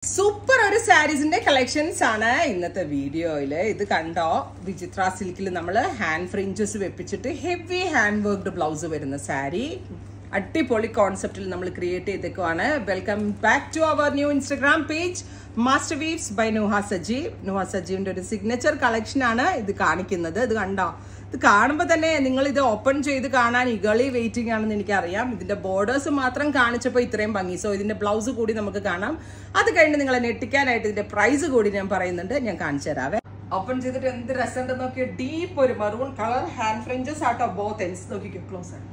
Super sarees in the collections ana innathe video ile idu kando Vijitra silk il nammal hand fringes vepichittu heavy hand worked blouse varuna saree attipoli concept il nammal create cheyidekkana. Welcome back to our new Instagram page Master Weaves by Nuha Sajeev. Nuha Sajeev inde oru signature collection aanu idu kanikkunnathu. Idu kando ഇത് കാണുമ്പോൾ തന്നെ നിങ്ങൾ ഇത് open ചെയ്ത് കാണാൻ ഈഗളി waiting ആണെന്ന് എനിക്കറിയാം. ഇതിന്റെ ബോർഡേഴ്സ് മാത്രം കാണിച്ചപ്പോൾ ഇത്രയും ഭംഗി. സോ ഇതിന്റെ ബ്ലൗസ് കൂടി നമുക്ക് കാണാം. അത് കഴിഞ്ഞ് നിങ്ങളെ ഞെട്ടിക്കാനായിട്ട് ഇതിന്റെ പ്രൈസ് കൂടി ഞാൻ പറയുന്നുണ്ട്. ഞാൻ കാണിച്ചു തരാവേ. ഓപ്പൺ ചെയ്തിട്ട് എന്ത് രസമുണ്ടെന്ന് നോക്കിയ ഡീപ്പ് ഒരു മറൂൺ കളർ ഹാൻഡ് ഫ്രിഞ്ചസ് ആട്ടോ ബോത്ത് എൻഡ്സ്. നോക്കിക്കോ ക്ലോസ് ആണ്.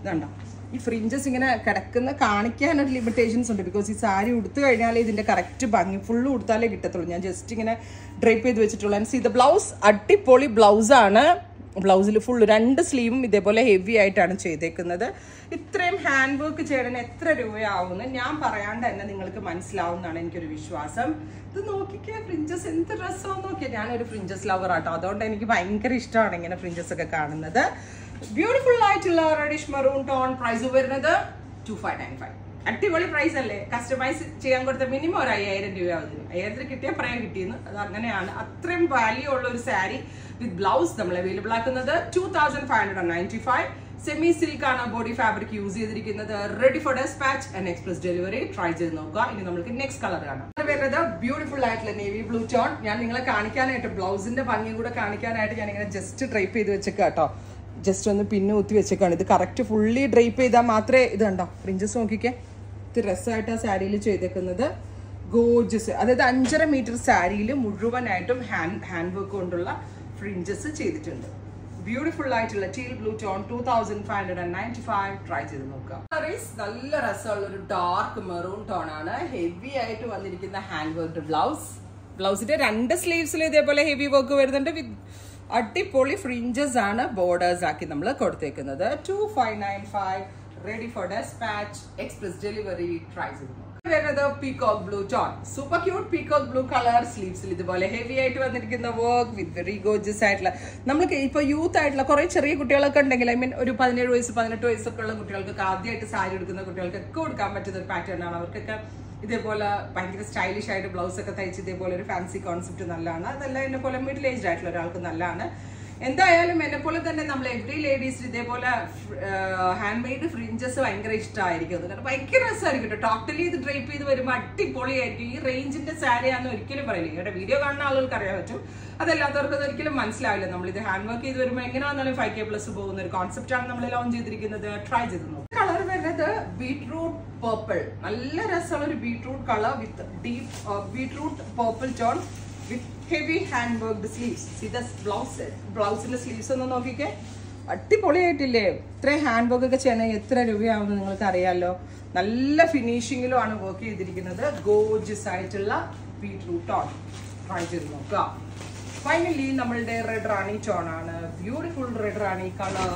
ഇതുണ്ടോ ഈ ഫ്രിഞ്ചസ് ഇങ്ങനെ കിടക്കുന്ന കാണിക്കാനൊരു ലിമിറ്റേഷൻസ് ഉണ്ട്. ബിക്കോസ് ഈ സാരി ഉടുത്തു കഴിഞ്ഞാൽ ഇതിന്റെ കറക്റ്റ് ഭംഗി ഫുള്ള് ഉടുത്താലേ കിട്ടത്തുള്ളൂ. ഞാൻ ജസ്റ്റ് ഇങ്ങനെ ഡ്രൈപ്പ് ചെയ്ത് വെച്ചിട്ടുള്ളൂ. ആൻഡ് സീ ദ ബ്ലൗസ് അടിപൊളി ബ്ലൗസാണ്. ബ്ലൗസിൽ ഫുൾ രണ്ട് സ്ലീവും ഇതേപോലെ ഹെവി ആയിട്ടാണ് ചെയ്തേക്കുന്നത്. ഇത്രയും ഹാൻഡ് വർക്ക് ചെയ്യണ എത്ര രൂപയാവുമെന്ന് ഞാൻ പറയാണ്ട് തന്നെ നിങ്ങൾക്ക് മനസ്സിലാവുന്നതാണ് എനിക്കൊരു വിശ്വാസം. ഇത് നോക്കിക്കേ ഫ്രിഞ്ചസ് എന്ത് രസമാണെന്ന് നോക്കിയാൽ. ഞാനൊരു ഫ്രിഞ്ചസ് ലവർ ആട്ടോ, അതുകൊണ്ട് എനിക്ക് ഭയങ്കര ഇഷ്ടമാണ് ഇങ്ങനെ ഫ്രിഞ്ചസ് ഒക്കെ കാണുന്നത്. ബ്യൂട്ടിഫുൾ ആയിട്ടുള്ള റെഡിഷ് മെറൂൺ ടോൺ. പ്രൈസ് വരുന്നത് 2595. അടിപൊളി പ്രൈസ് അല്ലേ. കസ്റ്റമൈസ് ചെയ്യാൻ കൊടുത്ത മിനിമം ഒരു 5000 രൂപയാവുന്നു. 5000 കിട്ടിയാൽ പറയാൻ കിട്ടിയെന്ന്. അത് അങ്ങനെയാണ്. അത്രയും വാല്യൂ ഉള്ള ഒരു സാരി വിത്ത് ബ്ലൗസ് നമ്മൾ അവൈലബിൾ ആക്കുന്നത് 2595. സെമി സിൽക്ക് ആണ് ബോഡി ഫാബ്രിക് യൂസ് ചെയ്തിരിക്കുന്നത്. Ready for dispatch and express delivery. Try ചെയ്ത് നോക്കുക. ഇനി നമുക്ക് നെക്സ്റ്റ് കളർ കാണാം. വരുന്നത് ബ്യൂട്ടിഫുൾ ആയിട്ടുള്ള നേവി ബ്ലൂ ടോൺ. ഞാൻ നിങ്ങളെ കാണിക്കാനായിട്ട് ബ്ലൗസിന്റെ ഭംഗിയും കൂടെ കാണിക്കാനായിട്ട് ഞാൻ ഇങ്ങനെ ജസ്റ്റ് ഡ്രൈപ്പ് ചെയ്ത് വെച്ചേക്കാം കേട്ടോ. ജസ്റ്റ് ഒന്ന് പിന്നെ കുത്തി വെച്ചേക്കാണ്. ഇത് കറക്റ്റ് ഫുള്ളി ഡ്രൈപ്പ് ചെയ്താൽ മാത്രമേ ഇത് കണ്ടോ ഫ്രിഞ്ചസ് നോക്കിക്കേ. ഇത് രസമായിട്ട് ആ സാരിയിൽ ചെയ്തേക്കുന്നത്. ഗോർജസ്, അതായത് 5.5 മീറ്റർ സാരിയിൽ മുഴുവനായിട്ടും ഹാൻഡ് വർക്ക് കൊണ്ടുള്ള ഫ്രിഞ്ചസ് ചെയ്തിട്ടുണ്ട്. ബ്യൂട്ടിഫുൾ ആയിട്ടുള്ള ടീൽ ബ്ലൂ ടോൺ 2595. ട്രൈ ചെയ്ത് നോക്കാം. നല്ല രസമുള്ള ഒരു ഡാർക്ക് മെറൂൺ ടോൺ ആണ്. ഹെവി ആയിട്ട് വന്നിരിക്കുന്ന ഹാൻഡ് വർക്ക് ബ്ലൗസ്. ബ്ലൗസിന്റെ രണ്ട് സ്ലീവ്സിൽ ഇതേപോലെ ഹെവി വർക്ക് വരുന്നുണ്ട്. വിത്ത് അടിപൊളി ഫ്രിഞ്ചസ് ആണ് ബോർഡേഴ്സ് ആക്കി നമ്മൾ കൊടുത്തേക്കുന്നത്. 2595. Ready for dispatch express delivery. Try ചെയ്ത് നോക്കാം. വരുന്നത് peacock blue tone. Super cute peacock blue colour. സ്ലീവ്സിൽ ഇതുപോലെ ഹെവി ആയിട്ട് വന്നിരിക്കുന്ന വർക്ക് വിത്ത് വെരി ഗോർജിയസ് ആയിട്ടുള്ള. നമുക്ക് ഇപ്പൊ യൂത്ത് ആയിട്ടുള്ള കുറെ ചെറിയ കുട്ടികളൊക്കെ ഉണ്ടെങ്കിൽ, ഐ മീൻ ഒരു 17 വയസ്സ് 18 വയസ്സൊക്കെ ഉള്ള കുട്ടികൾക്ക്, ആദ്യമായിട്ട് സാരി എടുക്കുന്ന കുട്ടികൾക്കൊക്കെ കൊടുക്കാൻ പറ്റുന്ന ഒരു പാറ്റേൺ ആണ്. അവർക്കൊക്കെ ഇതേപോലെ ഭയങ്കര സ്റ്റൈലിഷ് ആയിട്ട് ബ്ലൗസ് ഒക്കെ തയ്ച്ച് ഇതേപോലെ ഒരു ഫാൻസി കോൺസെപ്റ്റ് നല്ലതാണ്. അതല്ല എന്നെ പോലെ മിഡിൽ ഏജ്ഡ് ആയിട്ടുള്ള ഒരാൾക്ക് നല്ലതാണ്. എന്തായാലും എന്നെ പോലെ തന്നെ നമ്മൾ എവറി ലേഡീസ് ഇതേപോലെ ഹാൻഡ് മെയ്ഡ് ഫ്രിഞ്ചസ് ഭയങ്കര ഇഷ്ടമായിരിക്കും. കാരണം ഭയങ്കര രസമായിരിക്കും കേട്ടോ. ടോട്ടലി ഇത് ഡ്രൈപ്പ് ചെയ്ത് വരുമ്പോൾ അടിപൊളിയായിരിക്കും. ഈ റേഞ്ചിന്റെ സാരി ആണെന്ന് ഒരിക്കലും പറയില്ല. ഇവിടെ വീഡിയോ കാണുന്ന ആളുകൾക്ക് അറിയാൻ പറ്റും. അതല്ലാത്തവർക്ക് ഒരിക്കലും മനസ്സിലാവില്ല. നമ്മൾ ഇത് ഹാൻഡ് വർക്ക് ചെയ്ത് വരുമ്പോൾ എങ്ങനെയാണെന്നാലും 5K+ പോകുന്ന ഒരു കോൺസെപ്റ്റ് ആണ് നമ്മൾ ലോഞ്ച് ചെയ്തിരിക്കുന്നത്. ട്രൈ ചെയ്ത് നോക്കും. കളർ വരുന്നത് ബീട്രൂട്ട് പർപ്പിൾ. നല്ല രസമുള്ള ഒരു ബീട്രൂട്ട് കളർ വിത്ത് ഡീപ്പ് ബീട്രൂട്ട് പർപ്പിൾ ടോൺ വിത്ത് ഹെവി ഹാൻഡ് വർക്ക്ഡ് സ്ലീവ്സ്. ഇത് ബ്ലൗസിന്റെ സ്ലീവ്സ് ഒന്ന് നോക്കിക്കേ. അടിപൊളിയായിട്ടില്ലേ. ഇത്രയും ഹാൻഡ് വർക്ക് ഒക്കെ ചെയ്യണമെങ്കിൽ എത്ര രൂപയാവുമെന്ന് നിങ്ങൾക്ക് അറിയാമല്ലോ. നല്ല ഫിനിഷിങ്ങിലും ആണ് വർക്ക് ചെയ്തിരിക്കുന്നത്. ഗോർജിയസ് ആയിട്ടുള്ള ബീട്രൂട്ട് ടോൺ. ട്രൈ ചെയ്ത് നോക്കുക. ഫൈനലി നമ്മളുടെ റെഡ് റാണി ടോൺ ആണ്. ബ്യൂട്ടിഫുൾ റെഡ് റാണി കളർ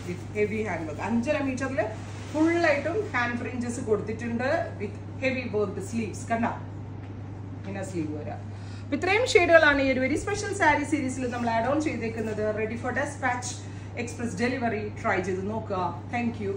വിത്ത് ഹെവി ഹാൻഡ് വർക്ക്. 5.5 മീറ്ററിൽ ഫുള്ളായിട്ടും ഹാൻഡ് ഫ്രിഞ്ചസ് കൊടുത്തിട്ടുണ്ട് വിത്ത് ഹെവി വർക്ക്ഡ് സ്ലീവ്സ്. കണ്ട ഇങ്ങനെ സ്ലീവ് വരാം. ഇത്രയും ഷെയ്ഡുകളാണ് ഈ ഒരു വെരി സ്പെഷ്യൽ സാരി സീരീസിൽ നമ്മൾ ആഡ് ഓൺ ചെയ്തേക്കുന്നത്. Ready for dispatch express delivery. Try ചെയ്ത് നോക്കുക. Thank U.